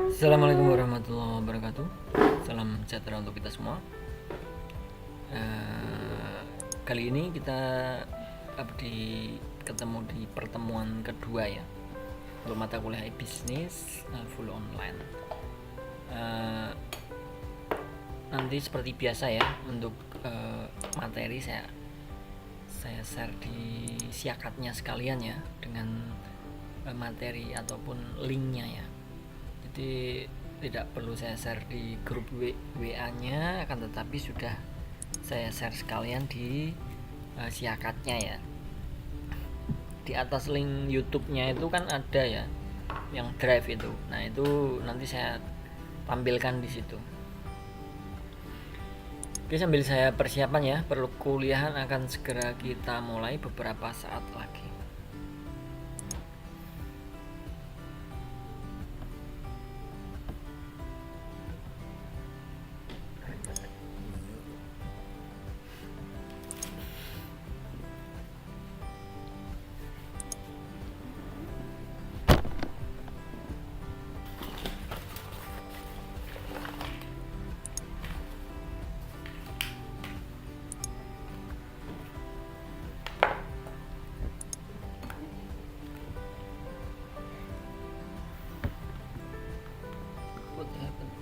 Assalamualaikum warahmatullahi wabarakatuh. Salam sejahtera untuk kita semua. Kali ini kita ketemu di pertemuan kedua ya untuk mata kuliah e-bisnis full online. Nanti seperti biasa ya, untuk materi saya share di siakatnya sekalian ya, dengan materi ataupun linknya ya. Jadi tidak perlu saya share di grup WA nya, akan tetapi sudah saya share sekalian di siakatnya ya. Di atas link YouTube-nya itu kan ada ya yang drive itu. Nah, itu nanti saya tampilkan di situ. Oke, sambil saya persiapan ya, perkuliahan akan segera kita mulai beberapa saat lagi. What happened?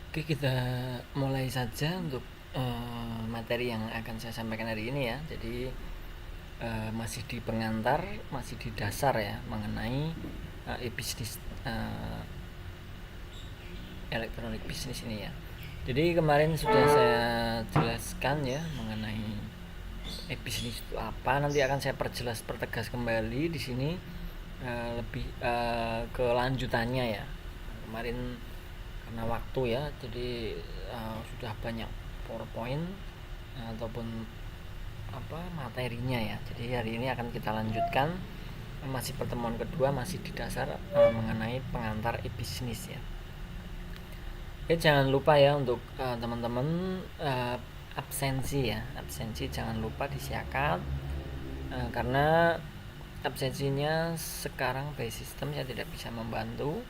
Oke, kita mulai saja untuk materi yang akan saya sampaikan hari ini ya. Jadi masih di pengantar, masih di dasar ya, mengenai e-bisnis, elektronik bisnis ini ya. Jadi kemarin sudah saya jelaskan ya mengenai e-bisnis itu apa. Nanti akan saya pertegas kembali di sini, lebih ke lanjutannya ya. Kemarin karena waktu ya, jadi sudah banyak PowerPoint ataupun materinya ya. Jadi hari ini akan kita lanjutkan, masih pertemuan kedua, masih di dasar, mengenai pengantar e-bisnis ya. Oke, jangan lupa ya untuk teman-teman, absensi jangan lupa disiakat, karena absensinya sekarang by system saya tidak bisa membantu,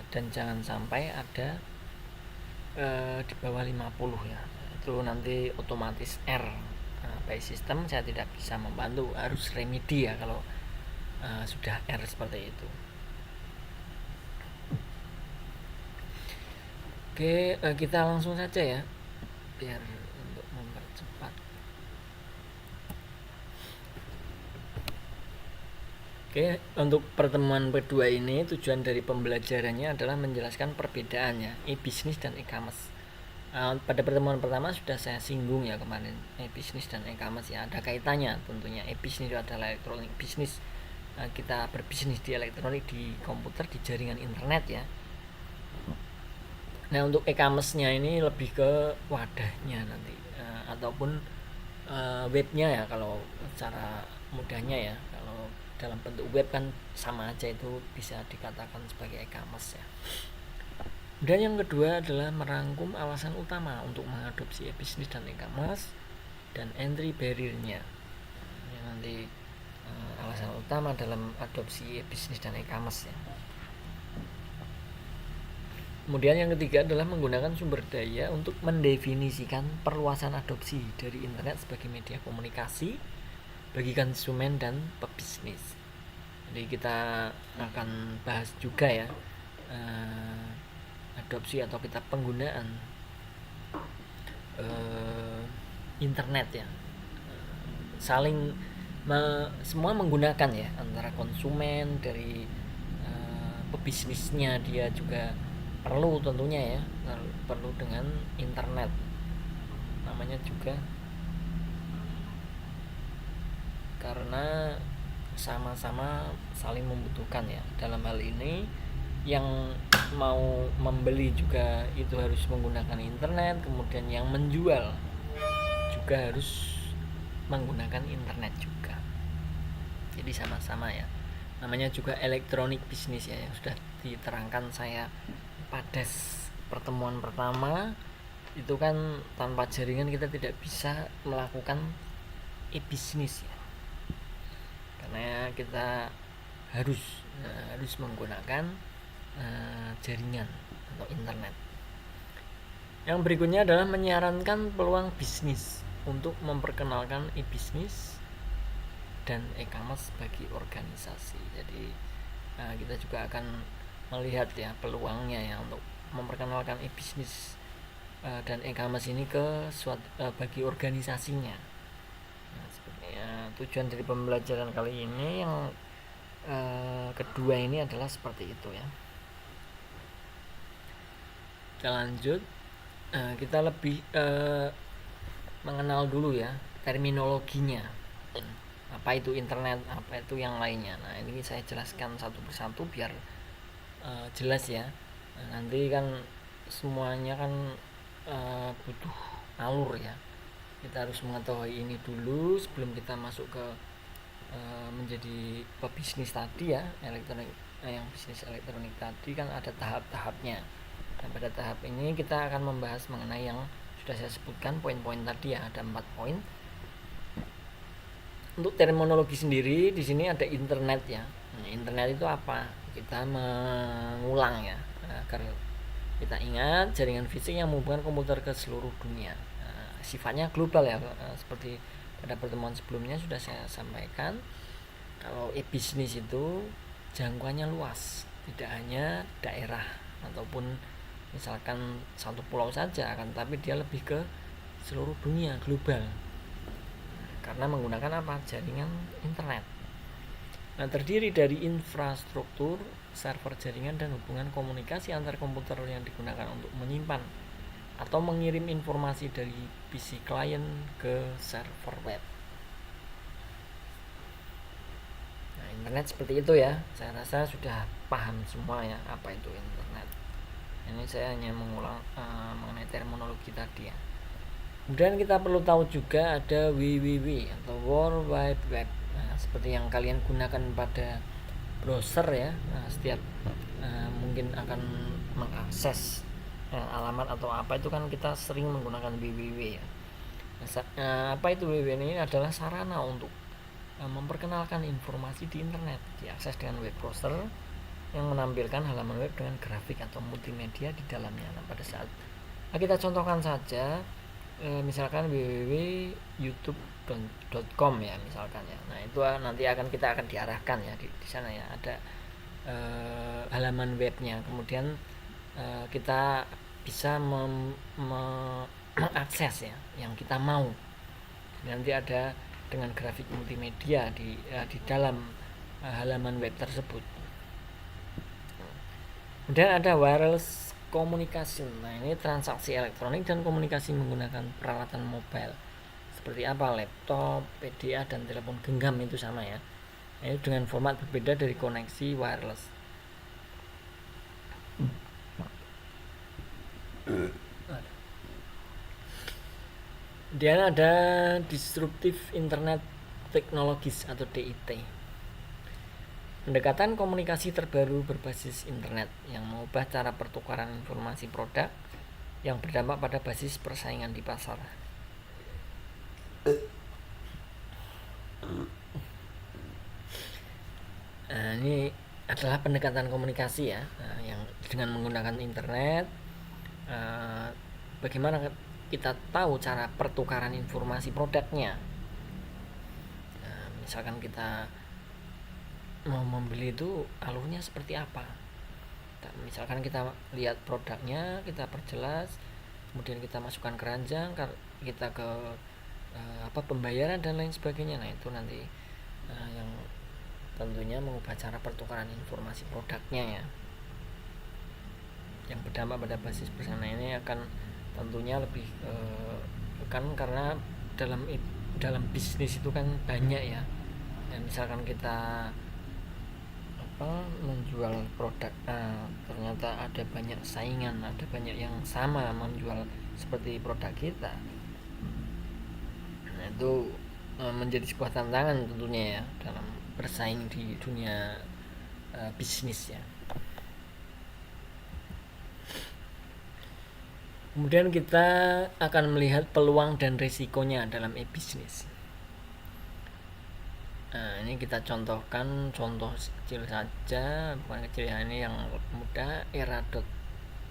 dan jangan sampai ada di bawah 50 ya, itu nanti otomatis error. By system saya tidak bisa membantu, harus remedi ya kalau sudah error seperti itu. Oke, kita langsung saja ya, biar untuk mempercepat. Oke, untuk pertemuan kedua ini tujuan dari pembelajarannya adalah menjelaskan perbedaannya e-bisnis dan e-commerce. Pada pertemuan pertama sudah saya singgung ya kemarin, e-bisnis dan e-commerce ya, ada kaitannya tentunya. E-bisnis itu adalah elektronik bisnis, kita berbisnis di elektronik, di komputer, di jaringan internet ya. Nah, untuk e-commerce-nya ini lebih ke wadahnya nanti, ataupun webnya ya, kalau secara mudahnya ya. Kalau dalam bentuk web kan sama aja, itu bisa dikatakan sebagai e-commerce ya. Dan yang kedua adalah merangkum alasan utama untuk mengadopsi e-bisnis dan e-commerce dan entry barrier-nya. Yang nanti alasan utama dalam adopsi e-bisnis dan e-commerce ya. Kemudian yang ketiga adalah menggunakan sumber daya untuk mendefinisikan perluasan adopsi dari internet sebagai media komunikasi bagi konsumen dan pebisnis. Jadi kita akan bahas juga ya adopsi atau kita penggunaan internet ya, saling semua menggunakan ya, antara konsumen dari pebisnisnya dia juga perlu tentunya ya, perlu dengan internet, namanya juga karena sama-sama saling membutuhkan ya. Dalam hal ini yang mau membeli juga itu harus menggunakan internet, kemudian yang menjual juga harus menggunakan internet juga, jadi sama-sama ya, namanya juga elektronik bisnis ya, yang sudah diterangkan saya pada pertemuan pertama itu kan. Tanpa jaringan kita tidak bisa melakukan e-bisnis ya, karena kita harus menggunakan jaringan atau internet. Yang berikutnya adalah menyarankan peluang bisnis untuk memperkenalkan e-bisnis dan e-commerce bagi organisasi. Jadi kita juga akan melihat ya peluangnya ya untuk memperkenalkan e-bisnis dan e-commerce ini ke bagi organisasinya. Nah, sebenarnya tujuan dari pembelajaran kali ini yang kedua ini adalah seperti itu ya. Kita lanjut, kita lebih mengenal dulu ya terminologinya, apa itu internet, apa itu yang lainnya. Nah ini saya jelaskan satu persatu biar jelas ya. Nanti kan semuanya kan butuh alur ya, kita harus mengetahui ini dulu sebelum kita masuk ke menjadi pebisnis tadi ya, elektronik yang bisnis elektronik tadi kan ada tahap-tahapnya. Dan pada tahap ini kita akan membahas mengenai yang sudah saya sebutkan poin-poin tadi ya, ada 4 poin. Untuk terminologi sendiri di sini ada internet ya. Nah, internet itu apa? Kita mengulang ya, agar kita ingat jaringan fisik yang menghubungkan komputer ke seluruh dunia. Sifatnya global ya, seperti pada pertemuan sebelumnya sudah saya sampaikan. Kalau e-bisnis itu jangkauannya luas, tidak hanya daerah ataupun misalkan satu pulau saja, akan tapi dia lebih ke seluruh dunia, global, karena menggunakan apa? Jaringan internet. Nah, terdiri dari infrastruktur, server jaringan, dan hubungan komunikasi antar komputer yang digunakan untuk menyimpan atau mengirim informasi dari PC klien ke server web. Nah, internet seperti itu ya. Saya rasa sudah paham semua ya apa itu internet. Ini saya hanya mengulang mengenai terminologi tadi ya. Kemudian kita perlu tahu juga ada WWW atau World Wide Web. Nah, seperti yang kalian gunakan pada browser ya. Nah, setiap mungkin akan mengakses alamat atau apa itu kan kita sering menggunakan WWW ya. Nah, apa itu WWW ini? Adalah sarana untuk memperkenalkan informasi di internet, diakses dengan web browser yang menampilkan halaman web dengan grafik atau multimedia di dalamnya. Nah, pada saat kita contohkan saja, misalkan www.youtube.com ya misalkan ya. Nah itu nanti kita akan diarahkan ya di sana ya, ada halaman webnya. Kemudian kita bisa mengakses ya yang kita mau. Nanti ada dengan grafik multimedia di dalam halaman web tersebut. Kemudian ada wireless communication. Nah ini transaksi elektronik dan komunikasi menggunakan peralatan mobile seperti apa? Laptop, PDA, dan telepon genggam itu sama ya. Nah, itu dengan format berbeda dari koneksi wireless. Dan ada disruptive internet technologies atau DIT. Pendekatan komunikasi terbaru berbasis internet yang mengubah cara pertukaran informasi produk yang berdampak pada basis persaingan di pasar. Nah, ini adalah pendekatan komunikasi ya, yang dengan menggunakan internet. Bagaimana kita tahu cara pertukaran informasi produknya? Misalkan kita mau membeli itu alurnya seperti apa? Misalkan kita lihat produknya, kita perjelas, kemudian kita masukkan keranjang, kita ke pembayaran dan lain sebagainya. Nah itu nanti yang tentunya mengubah cara pertukaran informasi produknya ya, yang berdampak pada basis persaingan. Ini akan tentunya lebih kan karena dalam bisnis itu kan banyak ya. Misalkan kita menjual produk, ternyata ada banyak saingan, ada banyak yang sama menjual seperti produk kita. Nah itu menjadi sebuah tantangan tentunya ya dalam bersaing di dunia bisnis ya. Kemudian kita akan melihat peluang dan resikonya dalam e-bisnis. Nah, ini kita contohkan contoh kecil saja, bukan kecil ya, ini yang mudah. era.com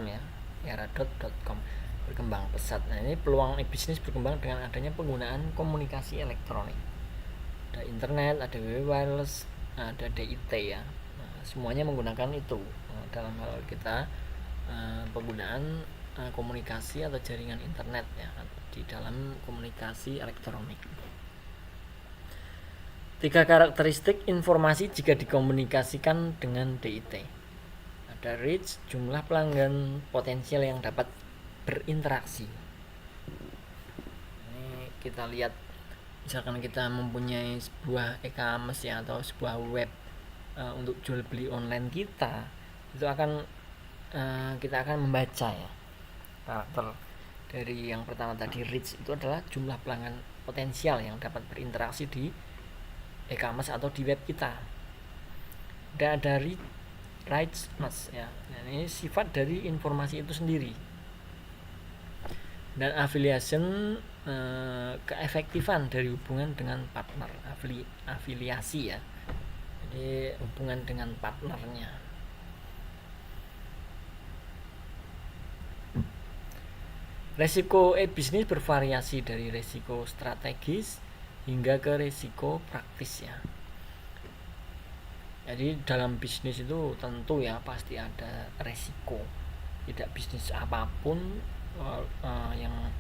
ya, era.com berkembang pesat. Nah, ini peluang bisnis berkembang dengan adanya penggunaan komunikasi elektronik. Ada internet, ada wireless, ada DIT ya. Nah, semuanya menggunakan itu dalam hal kita penggunaan komunikasi atau jaringan internet ya, di dalam komunikasi elektronik. 3 karakteristik informasi jika dikomunikasikan dengan DIT. Ada reach, jumlah pelanggan potensial yang dapat berinteraksi. Ini kita lihat, misalkan kita mempunyai sebuah e-commerce ya, atau sebuah web untuk jual beli online kita, itu kita akan membaca ya karakter dari yang pertama tadi. Reach itu adalah jumlah pelanggan potensial yang dapat berinteraksi di e-commerce atau di web kita. Dan ada richness ya, ini sifat dari informasi itu sendiri. Dan affiliation, keefektifan dari hubungan dengan partner, afiliasi ya, jadi hubungan dengan partnernya. Resiko e-bisnis bervariasi dari resiko strategis hingga ke resiko praktis ya. Jadi dalam bisnis itu tentu ya pasti ada resiko. Tidak bisnis apapun yang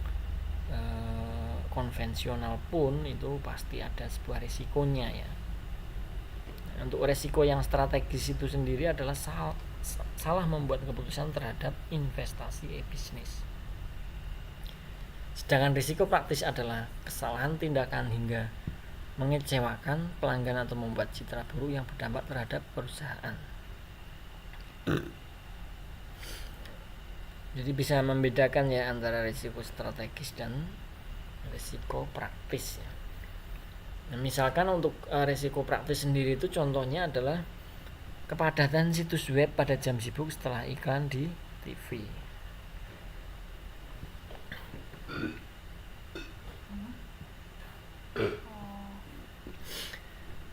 konvensional pun itu pasti ada sebuah resikonya ya. Untuk resiko yang strategis itu sendiri adalah salah membuat keputusan terhadap investasi e-bisnis. Sedangkan risiko praktis adalah kesalahan tindakan hingga mengecewakan pelanggan atau membuat citra buruk yang berdampak terhadap perusahaan. Jadi bisa membedakan ya antara risiko strategis dan risiko praktis ya. Nah, misalkan untuk risiko praktis sendiri itu contohnya adalah kepadatan situs web pada jam sibuk setelah iklan di TV.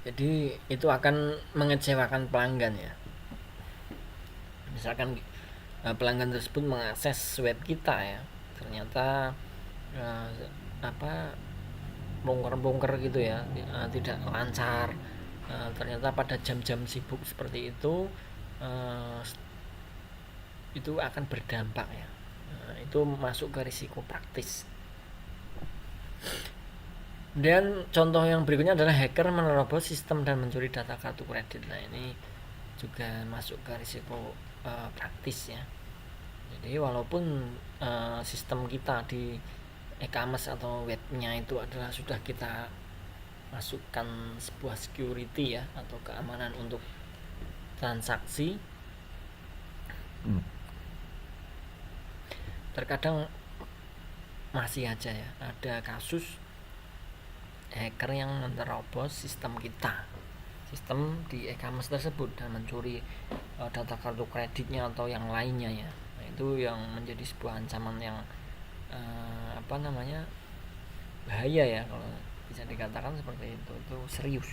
Jadi itu akan mengecewakan pelanggan ya. Misalkan pelanggan tersebut mengakses web kita ya, ternyata bongkar-bongkar gitu ya, tidak lancar. Ternyata pada jam-jam sibuk seperti itu akan berdampak ya. Itu masuk ke risiko praktis. Dan contoh yang berikutnya adalah hacker menerobos sistem dan mencuri data kartu kredit. Nah ini juga masuk ke risiko praktis ya. Jadi walaupun sistem kita di e-commerce atau webnya itu adalah sudah kita masukkan sebuah security ya, atau keamanan untuk transaksi, terkadang masih aja ya ada kasus hacker yang menerobos sistem sistem di e-commerce tersebut dan mencuri data kartu kreditnya atau yang lainnya ya. Nah, itu yang menjadi sebuah ancaman yang bahaya ya, kalau bisa dikatakan seperti itu serius.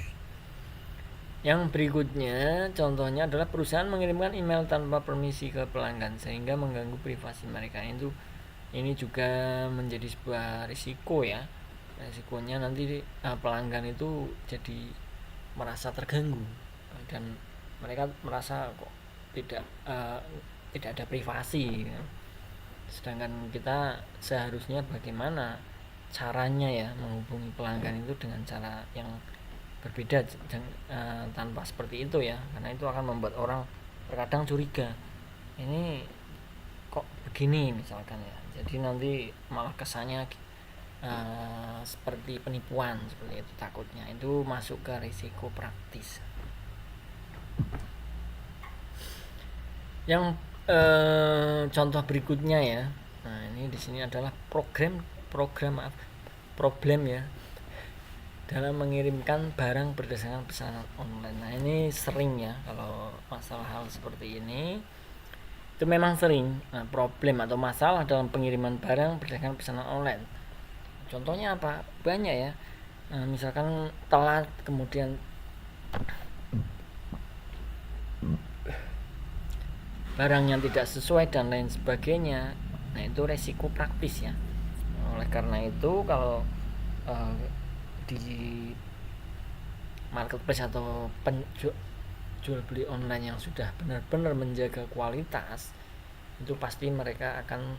Yang berikutnya contohnya adalah perusahaan mengirimkan email tanpa permisi ke pelanggan sehingga mengganggu privasi mereka. Ini juga menjadi sebuah risiko ya. Risikonya nanti pelanggan itu jadi merasa terganggu dan mereka merasa kok tidak ada privasi ya. Sedangkan kita seharusnya bagaimana caranya ya menghubungi pelanggan itu dengan cara yang berbeda tanpa seperti itu ya, karena itu akan membuat orang terkadang curiga, ini kok begini misalkan ya, jadi nanti malah kesannya seperti penipuan seperti itu, takutnya itu masuk ke risiko praktis. Yang contoh berikutnya ya, nah ini di sini adalah problem ya dalam mengirimkan barang berdasarkan pesanan online. Nah ini sering ya, kalau masalah hal seperti ini itu memang sering problem atau masalah dalam pengiriman barang berdasarkan pesanan online. Contohnya apa? Banyak ya. Misalkan telat, kemudian barang yang tidak sesuai dan lain sebagainya. Nah itu resiko praktis ya. Oleh karena itu kalau di marketplace atau jual beli online yang sudah benar-benar menjaga kualitas, itu pasti mereka akan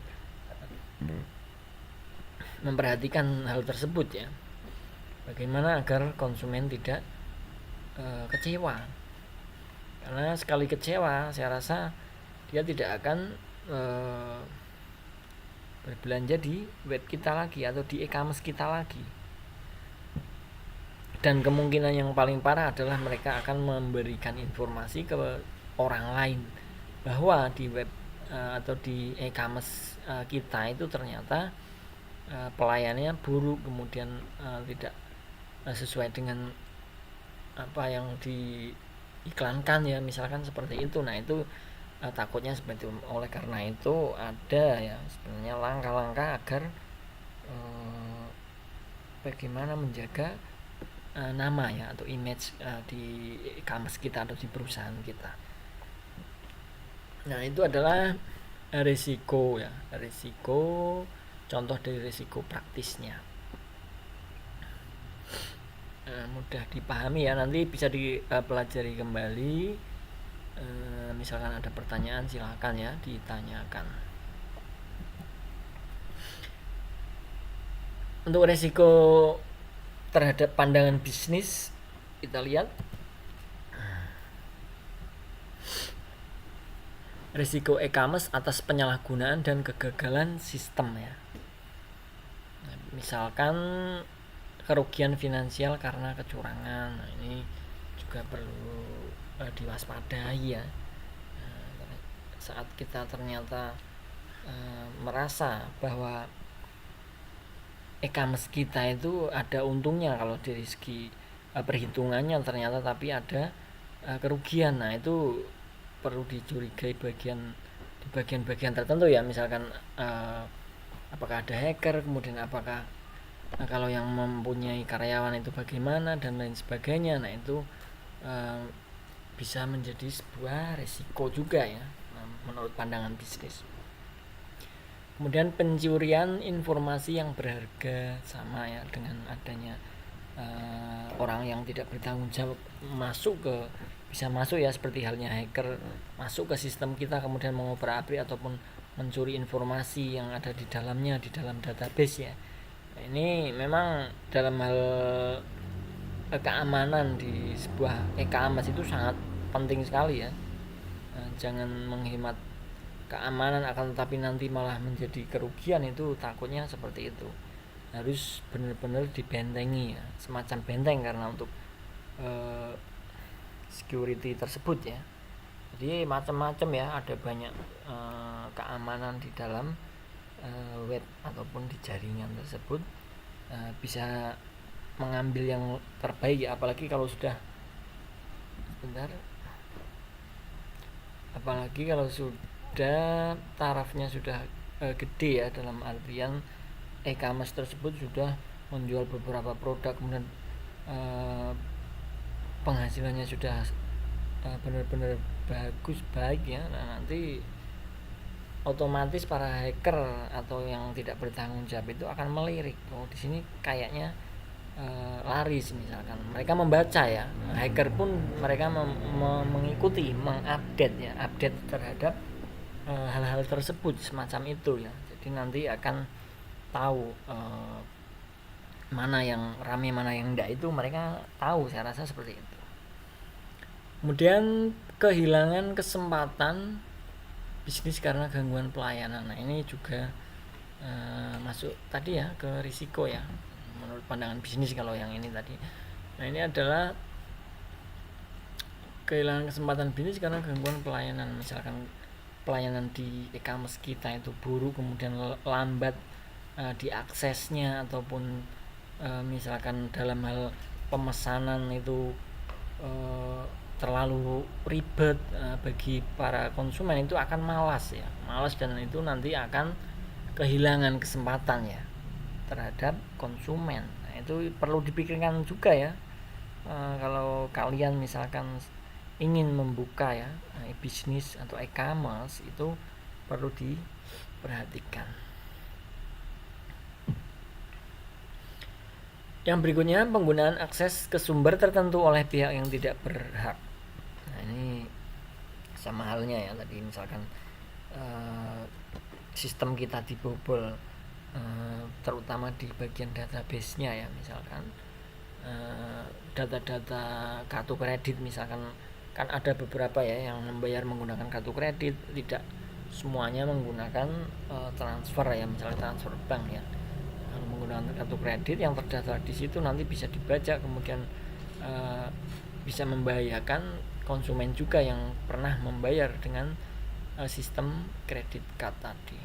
memperhatikan hal tersebut ya, bagaimana agar konsumen tidak kecewa, karena sekali kecewa saya rasa dia tidak akan berbelanja di web kita lagi atau di e-commerce kita lagi. Dan kemungkinan yang paling parah adalah mereka akan memberikan informasi ke orang lain bahwa di web atau di e-commerce kita itu ternyata pelayanannya buruk, kemudian tidak sesuai dengan apa yang diiklankan ya, misalkan seperti itu. Nah itu takutnya seperti itu. Oleh karena itu ada ya sebenarnya langkah-langkah agar bagaimana menjaga nama ya atau image di e-commerce kita atau di perusahaan kita. Nah itu adalah risiko ya, risiko, contoh dari risiko praktisnya. Mudah dipahami ya, nanti bisa dipelajari kembali. Misalkan ada pertanyaan silahkan ya ditanyakan. Untuk risiko terhadap pandangan bisnis, kita lihat risiko e-commerce atas penyalahgunaan dan kegagalan sistem ya. Nah, misalkan kerugian finansial karena kecurangan, nah ini juga perlu diwaspadai ya. Saat kita ternyata merasa bahwa e-commerce kita itu ada untungnya kalau dari segi perhitungannya ternyata, tapi ada kerugian, nah itu perlu dicurigai di bagian-bagian tertentu ya, misalkan apakah ada hacker, kemudian apakah kalau yang mempunyai karyawan itu bagaimana dan lain sebagainya. Nah itu bisa menjadi sebuah risiko juga ya menurut pandangan bisnis. Kemudian pencurian informasi yang berharga, sama ya dengan adanya orang yang tidak bertanggung jawab bisa masuk ya, seperti halnya hacker masuk ke sistem kita kemudian mengobrak-abrik ataupun mencuri informasi yang ada di dalamnya, di dalam database ya. Nah, ini memang dalam hal keamanan di sebuah e-commerce itu sangat penting sekali ya. Jangan menghemat keamanan akan tetapi nanti malah menjadi kerugian, itu takutnya seperti itu. Harus benar-benar dibentengi ya, semacam benteng karena untuk security tersebut ya. Jadi macam-macam ya, ada banyak keamanan di dalam web ataupun di jaringan tersebut. Bisa mengambil yang terbaik ya, apalagi kalau sudah sebentar. Apalagi kalau sudah tarafnya sudah gede ya, dalam artian e-commerce tersebut sudah menjual beberapa produk, kemudian penghasilannya sudah benar-benar bagus, baik ya. Nah, nanti otomatis para hacker atau yang tidak bertanggung jawab itu akan melirik, oh di sini kayaknya laris, misalkan mereka membaca ya, hacker pun mereka mengikuti, mengupdate ya, update terhadap hal-hal tersebut semacam itu ya. Jadi nanti akan tahu mana yang rame mana yang enggak, itu mereka tahu, saya rasa seperti itu. Kemudian kehilangan kesempatan bisnis karena gangguan pelayanan. Nah, ini juga masuk tadi ya ke risiko ya, menurut pandangan bisnis kalau yang ini tadi. Nah, ini adalah kehilangan kesempatan bisnis karena gangguan pelayanan. Misalkan pelayanan di e-commerce kita itu buruk, kemudian lambat diaksesnya, ataupun misalkan dalam hal pemesanan itu terlalu ribet bagi para konsumen, itu akan malas ya, dan itu nanti akan kehilangan kesempatan ya terhadap konsumen. Nah, itu perlu dipikirkan juga ya. Kalau kalian misalkan ingin membuka ya bisnis atau e-commerce, itu perlu diperhatikan. Yang berikutnya, penggunaan akses ke sumber tertentu oleh pihak yang tidak berhak. Nah, ini sama halnya ya tadi, misalkan sistem kita dibobol, terutama di bagian database-nya ya, misalkan data-data kartu kredit misalkan, kan ada beberapa ya yang membayar menggunakan kartu kredit, tidak semuanya menggunakan transfer ya, misalnya transfer bank ya. Menggunakan kartu kredit yang terdaftar di situ nanti bisa dibaca, kemudian bisa membahayakan konsumen juga yang pernah membayar dengan sistem kredit card tadi.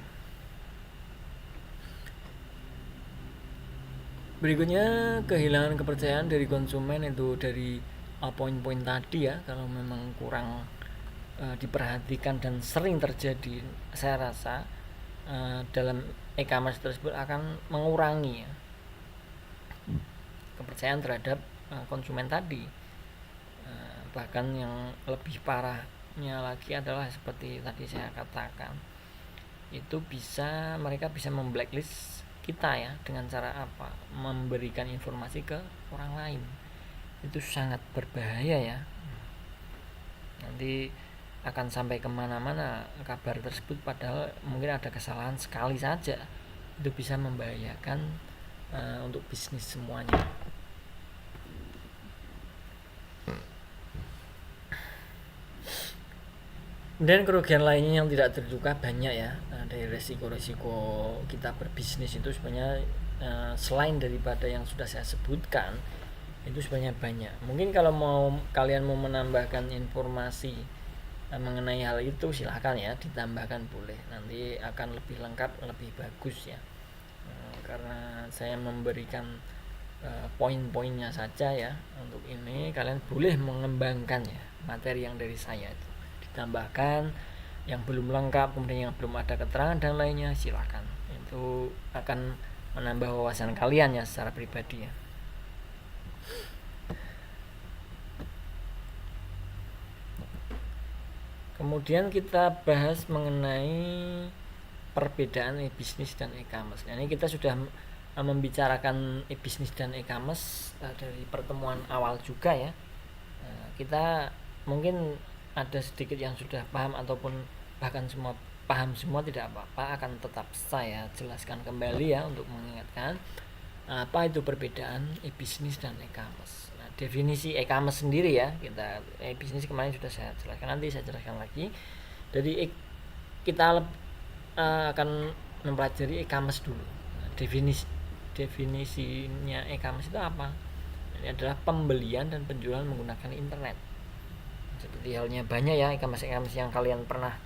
Berikutnya, kehilangan kepercayaan dari konsumen, itu dari poin-poin tadi ya. Kalau memang kurang diperhatikan dan sering terjadi, saya rasa dalam e-commerce tersebut akan mengurangi ya, kepercayaan terhadap konsumen tadi. Bahkan yang lebih parahnya lagi adalah seperti tadi saya katakan, itu mereka bisa memblacklist kita ya. Dengan cara apa? Memberikan informasi ke orang lain. Itu sangat berbahaya ya. Nanti akan sampai kemana-mana kabar tersebut, padahal mungkin ada kesalahan sekali saja, itu bisa membahayakan untuk bisnis semuanya. Dan kerugian lainnya yang tidak terduga banyak ya. Dari resiko-resiko kita berbisnis itu sebenarnya selain daripada yang sudah saya sebutkan, itu sebenarnya banyak. Mungkin kalau kalian mau menambahkan informasi mengenai hal itu, silahkan ya, ditambahkan boleh, nanti akan lebih lengkap, lebih bagus ya. Karena saya memberikan poin-poinnya saja ya. Untuk ini kalian boleh mengembangkan ya materi yang dari saya itu, ditambahkan yang belum lengkap, kemudian yang belum ada keterangan dan lainnya, silahkan. Itu akan menambah wawasan kalian ya secara pribadi ya. Kemudian kita bahas mengenai perbedaan e-bisnis dan e-commerce. Nah, ini kita sudah membicarakan e-bisnis dan e-commerce dari pertemuan awal juga ya. Kita mungkin ada sedikit yang sudah paham, ataupun bahkan semua paham semua, tidak apa-apa, akan tetap saya jelaskan kembali ya untuk mengingatkan apa itu perbedaan e-bisnis dan e-commerce. Nah, definisi e-commerce sendiri ya, kita e-bisnis kemarin sudah saya jelaskan, nanti saya jelaskan lagi. Jadi kita akan mempelajari e-commerce dulu. Nah, definisinya e-commerce itu apa? Ini adalah pembelian dan penjualan menggunakan internet. Seperti halnya banyak ya e-commerce yang kalian pernah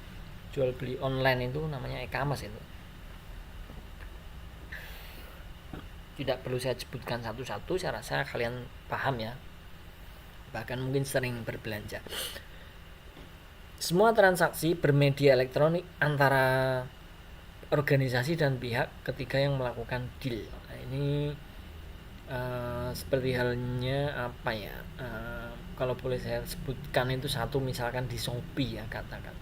jual beli online, itu namanya e-commerce. Itu tidak perlu saya sebutkan satu-satu, saya rasa kalian paham ya. bahkan mungkin sering berbelanja. Semua transaksi bermedia elektronik antara organisasi dan pihak ketiga yang melakukan deal. Nah, ini seperti halnya apa ya? Kalau boleh saya sebutkan itu satu, misalkan di Shopee ya katakan.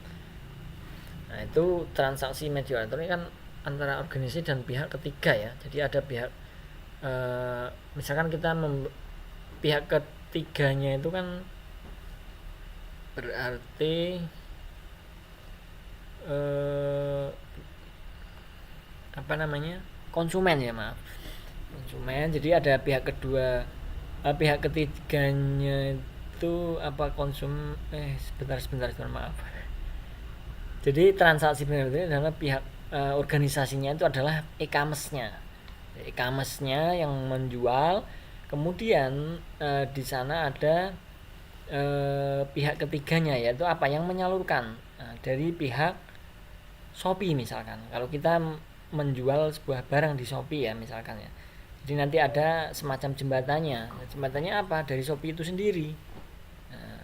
Nah, itu transaksi media elektronik kan antara organisasi dan pihak ketiga ya. Jadi ada pihak misalkan kita pihak ketiganya itu kan berarti apa namanya, konsumen ya, maaf, konsumen. Jadi ada pihak kedua, pihak ketiganya itu apa, sebentar maaf. Jadi transaksi benar-benar adalah pihak organisasinya itu adalah e-commerce-nya, yang menjual. Kemudian di sana ada pihak ketiganya, yaitu apa, yang menyalurkan. Dari pihak Shopee misalkan, kalau kita menjual sebuah barang di Shopee ya misalkan ya, jadi nanti ada semacam jembatannya apa, dari Shopee itu sendiri.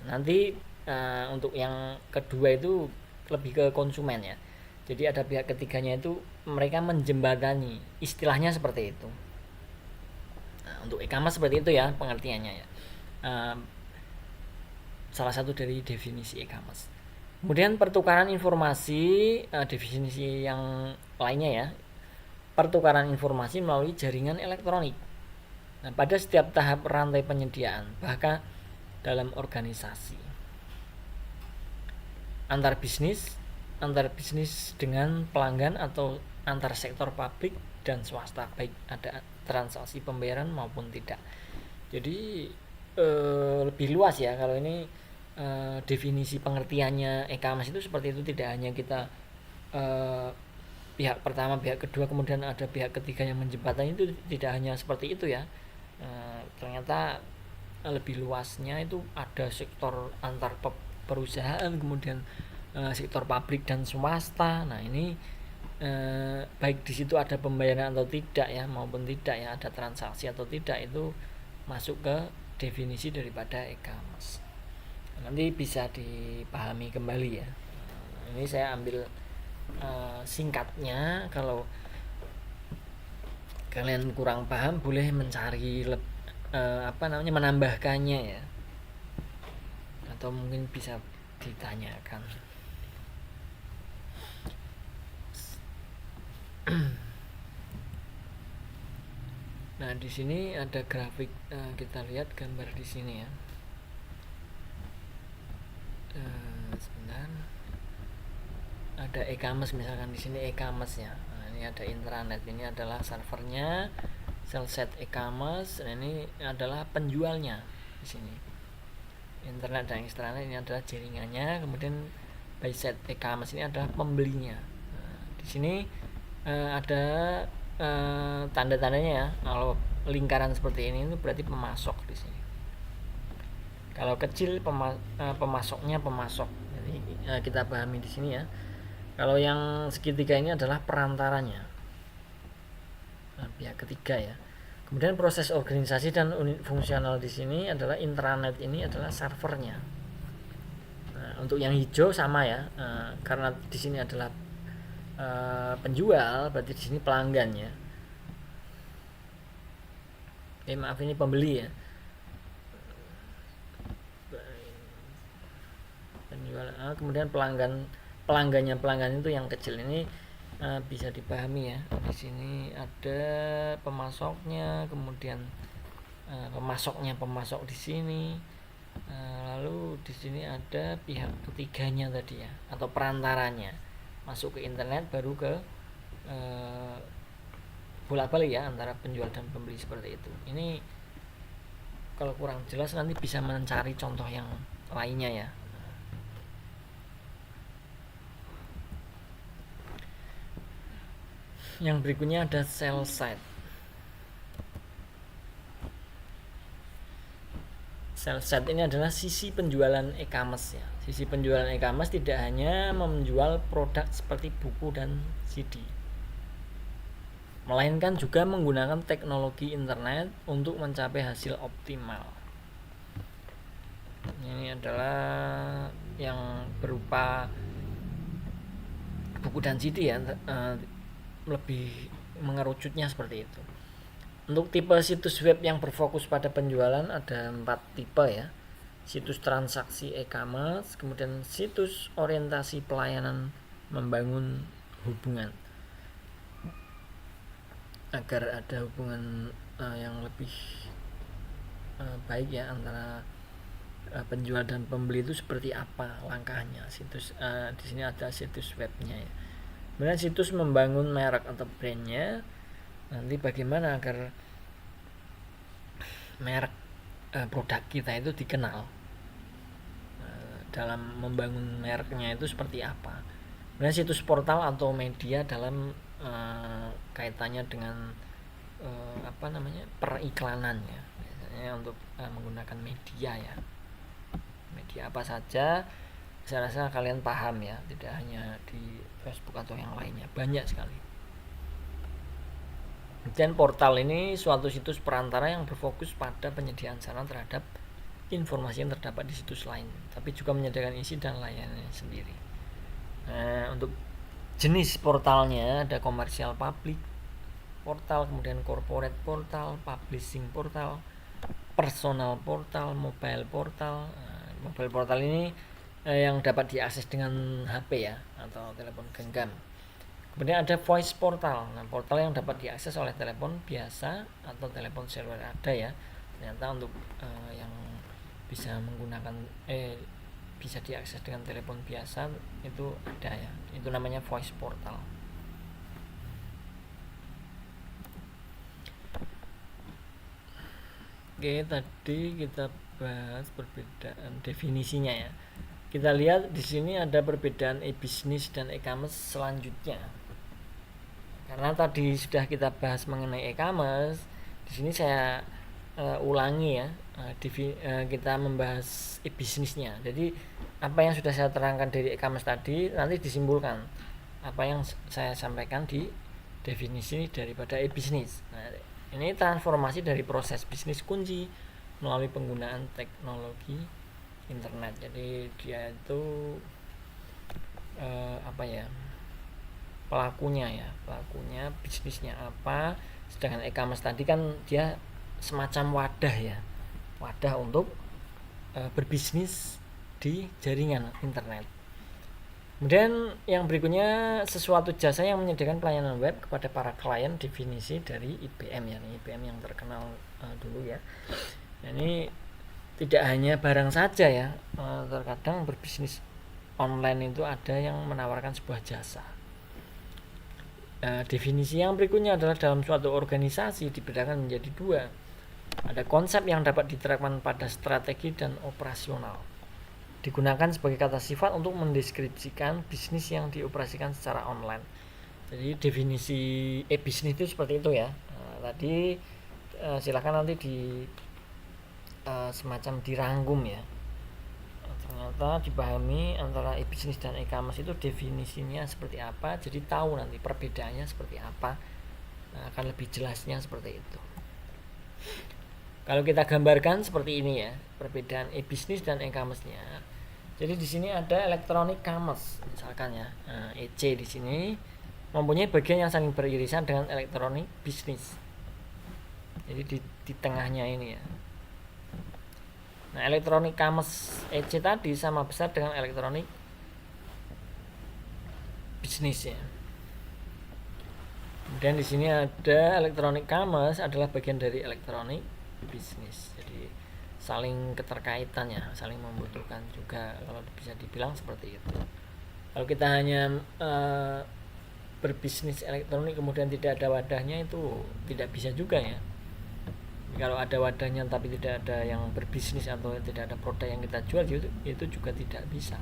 Nanti untuk yang kedua itu lebih ke konsumen ya, jadi ada pihak ketiganya itu mereka menjembatani, istilahnya seperti itu. Untuk e-commerce seperti itu ya pengertiannya ya, salah satu dari definisi e-commerce. Kemudian pertukaran informasi, definisi yang lainnya ya, pertukaran informasi melalui jaringan elektronik. Nah, pada setiap tahap rantai penyediaan, bahkan dalam organisasi. Antar bisnis dengan pelanggan atau antar sektor publik dan swasta, baik ada transaksi pembayaran maupun tidak. Jadi lebih luas ya kalau ini. Definisi pengertiannya e-commerce itu seperti itu, tidak hanya kita pihak pertama, pihak kedua, kemudian ada pihak ketiga yang menjembatani, itu tidak hanya seperti itu ya. Ternyata lebih luasnya itu ada sektor antar perusahaan, kemudian sektor publik dan swasta. Nah ini baik di situ ada pembayaran atau tidak ya, maupun tidak ya, ada transaksi atau tidak, itu masuk ke definisi daripada e-commerce. Nanti bisa dipahami kembali ya. Ini saya ambil singkatnya. Kalau kalian kurang paham boleh mencari menambahkannya ya, atau mungkin bisa ditanyakan. Nah di sini ada grafik, kita lihat gambar di sini ya. Sebentar, ada e-commerce misalkan di sini e-commerce ya. Nah, ini ada intranet, ini adalah servernya, Cellset e-commerce. Nah, ini adalah penjualnya di sini. Internet dan extranet ini adalah jaringannya. Kemudian Byset e-commerce ini adalah pembelinya. Nah, di sini ada tanda-tandanya ya. Kalau lingkaran seperti ini itu berarti pemasok di sini. Kalau kecil pemasoknya pemasok. Jadi kita pahami di sini ya. Kalau yang segitiga ini adalah perantaranya, pihak ketiga ya. Kemudian proses organisasi dan unit fungsional di sini adalah intranet, ini adalah servernya. Nah, untuk yang hijau sama ya, karena di sini adalah penjual, berarti di sini pelanggannya. Maaf, ini pembeli ya. Kemudian pelanggan itu yang kecil ini bisa dipahami ya. Di sini ada pemasoknya, kemudian pemasok di sini, lalu di sini ada pihak ketiganya tadi ya, atau perantaranya, masuk ke internet baru ke bolak-balik ya antara penjual dan pembeli, seperti itu. Ini kalau kurang jelas nanti bisa mencari contoh yang lainnya ya. Yang berikutnya ada sell side. Sell side ini adalah sisi penjualan e-commerce ya. Sisi penjualan e-commerce tidak hanya menjual produk seperti buku dan CD, melainkan juga menggunakan teknologi internet untuk mencapai hasil optimal. Ini adalah yang berupa buku dan CD ya, lebih mengerucutnya seperti itu. Untuk tipe situs web yang berfokus pada penjualan ada 4 tipe ya. Situs transaksi e-commerce, kemudian situs orientasi pelayanan, membangun hubungan agar ada hubungan yang lebih baik ya antara penjual dan pembeli itu seperti apa langkahnya. Situs di sini ada situs webnya ya. Kemudian situs membangun merek atau brandnya, nanti bagaimana agar merek produk kita itu dikenal, dalam membangun mereknya itu seperti apa. Kemudian situs portal atau media dalam kaitannya dengan periklanan ya, biasanya untuk menggunakan media ya, media apa saja. Saya rasa kalian paham ya, tidak hanya di Facebook atau yang lainnya, banyak sekali. Dan portal ini suatu situs perantara yang berfokus pada penyediaan sarana terhadap informasi yang terdapat di situs lain, tapi juga menyediakan isi dan layanannya sendiri. Nah, untuk jenis portalnya ada komersial publik portal, kemudian corporate portal, publishing portal, personal portal, mobile portal. Mobile portal ini yang dapat diakses dengan HP ya atau telepon genggam. Kemudian ada voice portal. Nah, portal yang dapat diakses oleh telepon biasa atau telepon seluler ada ya. Ternyata untuk yang bisa menggunakan bisa diakses dengan telepon biasa itu ada ya. Itu namanya voice portal. Oke, tadi kita bahas perbedaan definisinya ya. Kita lihat di sini ada perbedaan e-business dan e-commerce selanjutnya. Karena tadi sudah kita bahas mengenai e-commerce, di sini saya ulangi ya. Kita membahas e-businessnya. Jadi apa yang sudah saya terangkan dari e-commerce tadi nanti disimpulkan apa yang saya sampaikan di definisi daripada e-business. Nah, ini transformasi dari proses bisnis kunci melalui penggunaan teknologi internet. Jadi dia itu pelakunya bisnisnya apa. Sedangkan e-commerce tadi kan dia semacam wadah untuk berbisnis di jaringan internet. Kemudian yang berikutnya sesuatu jasa yang menyediakan pelayanan web kepada para klien, definisi dari IBM ya, IBM yang terkenal dulu ya. Ini tidak hanya barang saja ya, terkadang berbisnis online itu ada yang menawarkan sebuah jasa. Definisi yang berikutnya adalah dalam suatu organisasi dibedakan menjadi dua. Ada konsep yang dapat diterapkan pada strategi dan operasional. Digunakan sebagai kata sifat untuk mendeskripsikan bisnis yang dioperasikan secara online. Jadi definisi e-bisnis itu seperti itu ya. Tadi silakan nanti semacam dirangkum ya. Ternyata dipahami antara e-bisnis dan e-commerce itu definisinya seperti apa. Jadi tahu nanti perbedaannya seperti apa. Akan lebih jelasnya seperti itu. Kalau kita gambarkan seperti ini ya, perbedaan e-bisnis dan e-commerce-nya. Jadi di sini ada electronic commerce misalkan ya. EC di sini mempunyai bagian yang saling beririsan dengan electronic business. Jadi di tengahnya ini ya. Nah, electronic commerce EC tadi sama besar dengan electronic business ya. Kemudian di sini ada electronic commerce adalah bagian dari electronic business. Jadi saling keterkaitan ya, saling membutuhkan juga kalau bisa dibilang seperti itu. Kalau kita hanya berbisnis elektronik kemudian tidak ada wadahnya itu tidak bisa juga ya. Kalau ada wadahnya tapi tidak ada yang berbisnis atau tidak ada produk yang kita jual itu juga tidak bisa.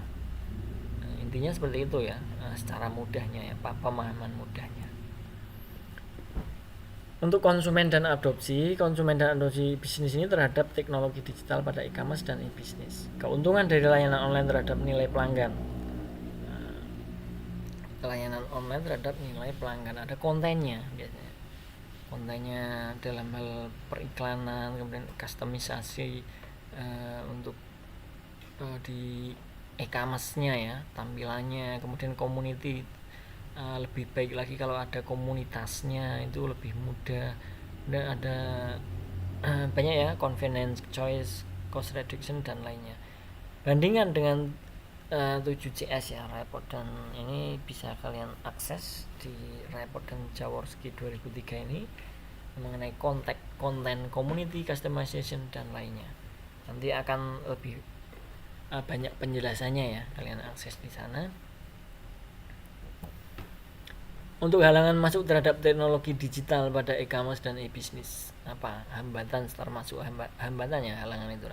Intinya seperti itu ya, secara mudahnya ya, pemahaman mudahnya. Untuk konsumen dan adopsi bisnis ini terhadap teknologi digital pada e-commerce dan e-bisnis. Keuntungan dari layanan online terhadap nilai pelanggan. Layanan online terhadap nilai pelanggan, ada kontennya biasanya. Kontennya dalam hal periklanan, kemudian customisasi untuk di e-commerce-nya ya, tampilannya, kemudian community lebih baik lagi kalau ada komunitasnya, itu lebih mudah. Dan ada banyak ya, convenience, choice, cost reduction dan lainnya. Bandingkan dengan 7CS ya, report, dan ini bisa kalian akses di report dan Jaworski 2003 ini mengenai konten community customization dan lainnya. Nanti akan lebih banyak penjelasannya ya, kalian akses di sana. Untuk halangan masuk terhadap teknologi digital pada e-commerce dan e-business, apa hambatan, termasuk hambatannya, halangan itu.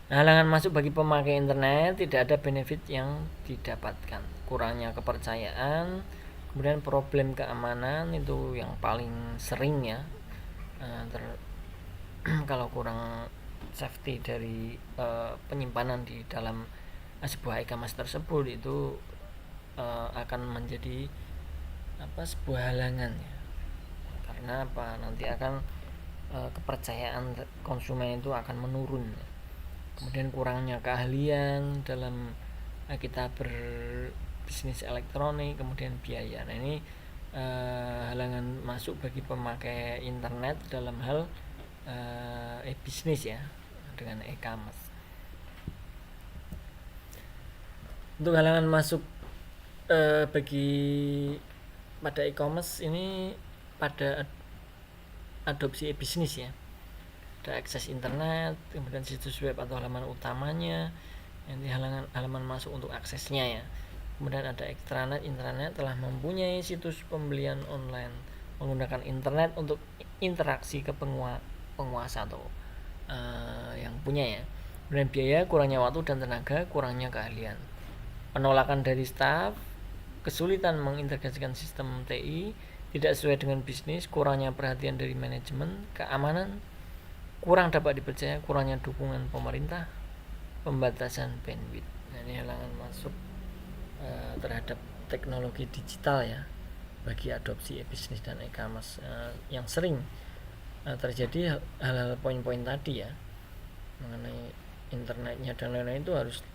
Nah, halangan masuk bagi pemakai internet, tidak ada benefit yang didapatkan, kurangnya kepercayaan, kemudian problem keamanan itu yang paling sering ya. Kalau kurang safety dari penyimpanan di dalam sebuah e-commerce tersebut, itu akan menjadi sebuah halangan ya. Karena apa? Nanti akan kepercayaan konsumen itu akan menurun ya. Kemudian kurangnya keahlian dalam kita berbisnis elektronik, kemudian biaya. Nah, ini halangan masuk bagi pemakai internet dalam hal bisnis ya, dengan e-commerce. Untuk halangan masuk bagi pada e-commerce ini pada adopsi e-bisnis ya, ada akses internet, kemudian situs web atau halaman utamanya, nanti halaman masuk untuk aksesnya ya. Kemudian ada extranet, intranet telah mempunyai situs pembelian online, menggunakan internet untuk interaksi ke penguasa atau yang punya ya. Kemudian biaya, kurangnya waktu dan tenaga, kurangnya keahlian, penolakan dari staf, kesulitan mengintegrasikan sistem TI, tidak sesuai dengan bisnis, kurangnya perhatian dari manajemen, keamanan, kurang dapat dipercaya, kurangnya dukungan pemerintah, pembatasan bandwidth. Nah, ini halangan masuk terhadap teknologi digital ya, bagi adopsi e-bisnis dan e-commerce yang sering terjadi hal-hal poin-poin tadi ya, mengenai internetnya dan lain-lain itu harus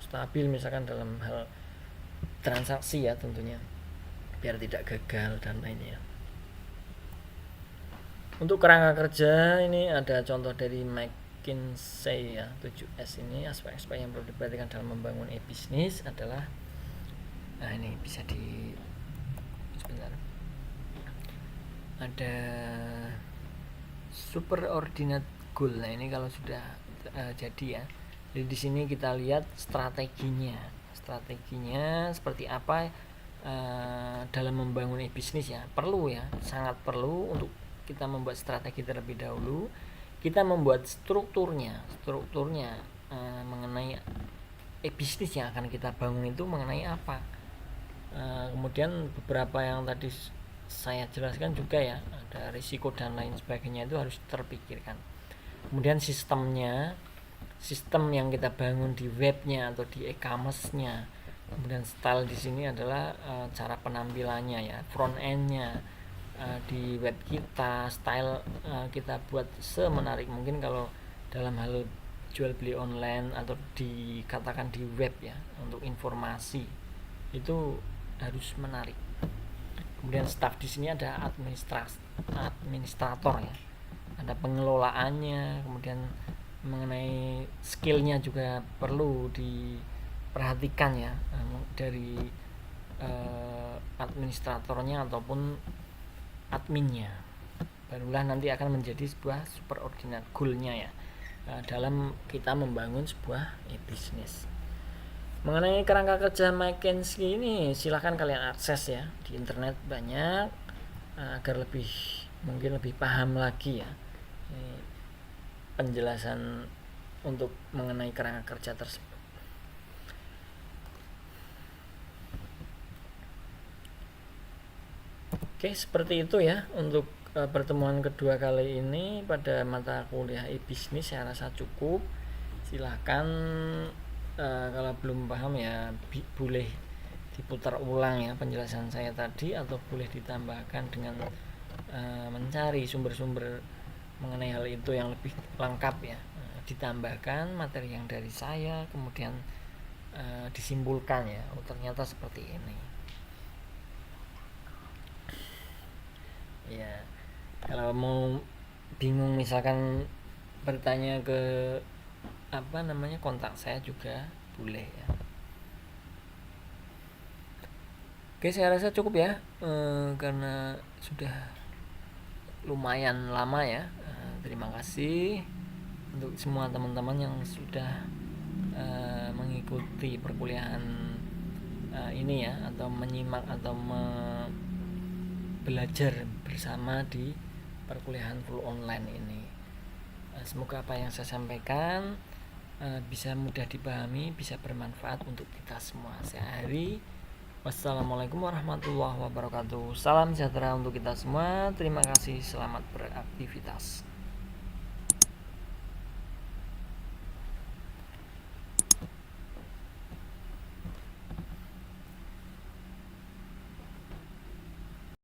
stabil, misalkan dalam hal transaksi ya tentunya, biar tidak gagal dan lainnya. Untuk kerangka kerja ini ada contoh dari McKinsey ya, 7S ini. Aspek-aspek yang perlu diperhatikan dalam membangun e-bisnis adalah, nah ini bisa sebentar, ada superordinate goal. Nah, ini kalau sudah jadi ya. Jadi di sini kita lihat strateginya seperti apa dalam membangun e-bisnis ya. Perlu ya, sangat perlu untuk kita membuat strategi terlebih dahulu. Kita membuat strukturnya mengenai e-bisnis yang akan kita bangun itu mengenai apa. Kemudian beberapa yang tadi saya jelaskan juga ya, ada risiko dan lain sebagainya, itu harus terpikirkan. Kemudian sistem yang kita bangun di webnya atau di e-commerce-nya. Kemudian style di sini adalah cara penampilannya ya, front end-nya di web kita, style kita buat semenarik mungkin kalau dalam hal jual beli online atau dikatakan di web ya, untuk informasi itu harus menarik. Kemudian staff di sini ada administrator ya, ada pengelolaannya, kemudian mengenai skillnya juga perlu diperhatikan ya, dari administratornya ataupun adminnya, barulah nanti akan menjadi sebuah superordinate goal-nya ya, dalam kita membangun sebuah e-bisnis. Mengenai kerangka kerja McKinsey ini silahkan kalian akses ya, di internet banyak, agar mungkin lebih paham lagi ya penjelasan untuk mengenai kerangka kerja tersebut. Oke, seperti itu ya untuk pertemuan kedua kali ini pada mata kuliah e-bisnis. Saya rasa cukup. Silahkan kalau belum paham ya boleh diputar ulang ya penjelasan saya tadi, atau boleh ditambahkan dengan mencari sumber-sumber mengenai hal itu yang lebih lengkap ya, ditambahkan materi yang dari saya, kemudian disimpulkan ya, oh ternyata seperti ini ya. Kalau mau bingung misalkan bertanya ke kontak saya juga boleh ya. Oke, saya rasa cukup ya, karena sudah lumayan lama ya. Terima kasih untuk semua teman-teman yang sudah mengikuti perkuliahan ini ya, atau menyimak atau belajar bersama di perkuliahan full online ini. Semoga apa yang saya sampaikan bisa mudah dipahami, bisa bermanfaat untuk kita semua. Saya Ari. Wassalamualaikum warahmatullahi wabarakatuh. Salam sejahtera untuk kita semua. Terima kasih. Selamat beraktivitas.